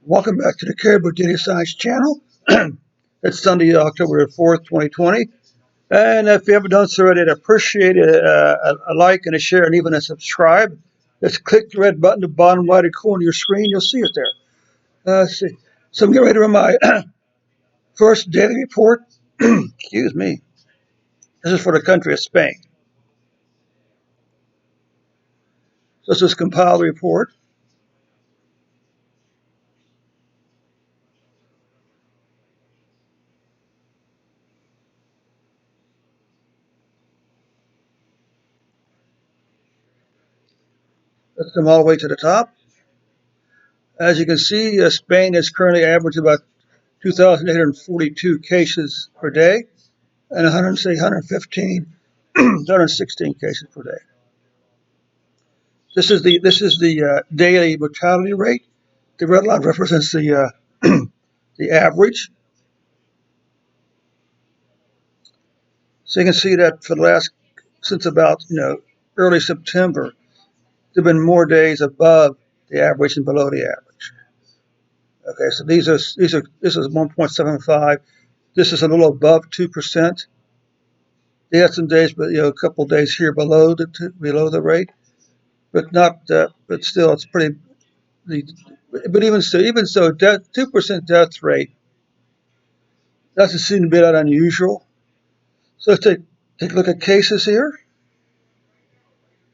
Welcome back to the Caribou Data Science channel. It's Sunday, October 4th, 2020. And if you haven't done so already, I'd appreciate a like and a share and even a subscribe. Just click the red button at the bottom right corner of your screen. You'll see it there. Let's see. So I'm getting ready to run my first daily report. Excuse me. This is for the country of Spain. So let's just compile the report. Let's come all the way to the top. As you can see, Spain is currently averaging about 2,842 cases per day and 115, 116 cases per day. This is the daily mortality rate. The red line represents the the average. So you can see that for the last since about early September, there've been more days above the average than below the average. Okay, so this is 1.75. This is a little above 2%. They had some days, but a couple of days here below the rate, but not. But still, it's pretty. But even so, 2% death rate doesn't seem to be that unusual. So let's take a look at cases here.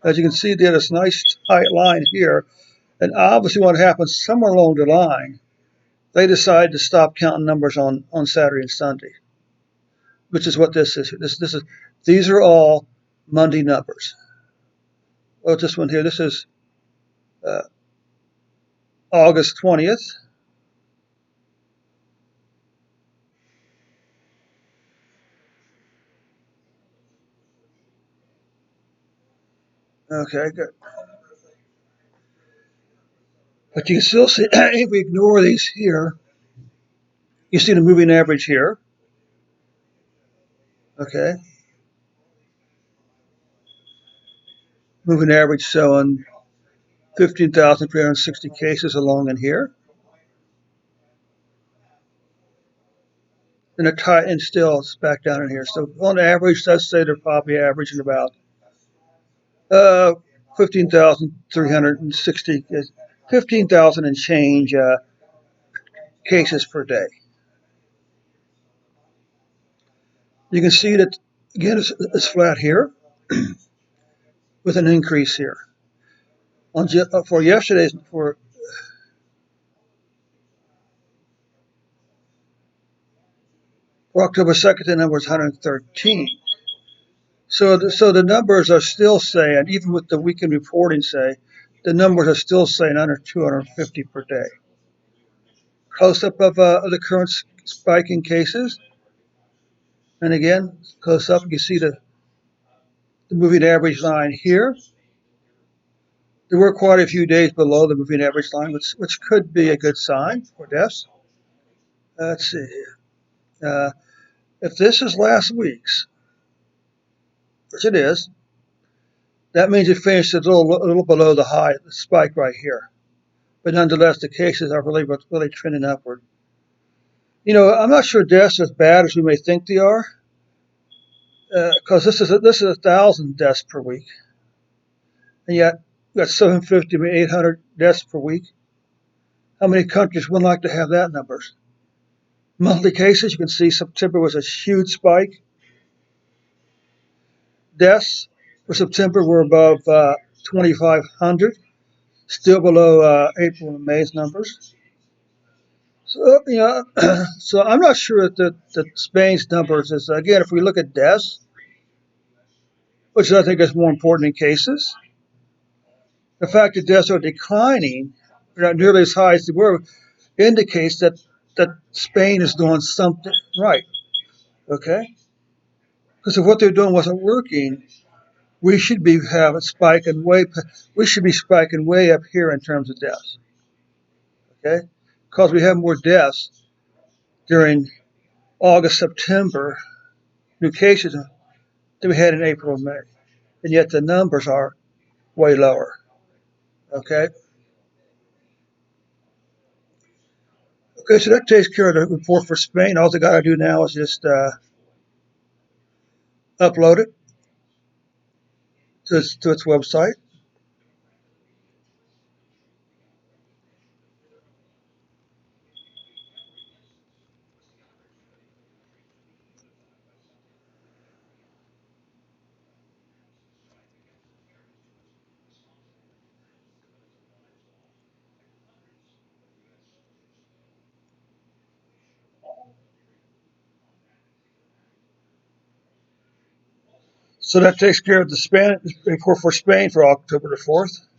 As you can see, they have this nice tight line here, and obviously, what happens somewhere along the line, they decide to stop counting numbers on Saturday and Sunday, which is what this is. These are all Monday numbers. Oh, this one here. This is uh, August 20th. Okay, good. But you can still see, if we ignore these here, you see the moving average here. Okay, moving average showing 15,360 cases along in here. And still it's back down in here. So on average, let's say they're probably averaging about uh, 15,360, 15,000 and change cases per day. You can see that, again, it's flat here with an increase here. For yesterday's, for October 2nd, the number was 113. So the numbers are still saying, even with the weekend reporting, the numbers are still saying under 250 per day. Close up of the current spike in cases, and again, close up, you see the moving average line here. There were quite a few days below the moving average line, which could be a good sign for deaths. Let's see here. If this is last week's, which it is, that means it finished a little below the high, the spike right here. But nonetheless, the cases are really trending upward. I'm not sure deaths are as bad as we may think they are, because this is 1,000 deaths per week, and yet we got 750 to 800 deaths per week. How many countries would like to have that numbers? Monthly cases, you can see September was a huge spike. Deaths for September were above 2,500, still below April and May's numbers. So, so I'm not sure that Spain's numbers is, again, if we look at deaths, which I think is more important in cases, the fact that deaths are declining, not nearly as high as they were, indicates that Spain is doing something right. Okay? Because if what they're doing wasn't working, we should be having spiking way. We should be spiking way up here in terms of deaths. Okay? Because we have more deaths during August, September, new cases than we had in April and May, and yet the numbers are way lower. Okay? Okay, so that takes care of the report for Spain. All they got to do now is just upload it to its website. So that takes care of the report for Spain for October the 4th.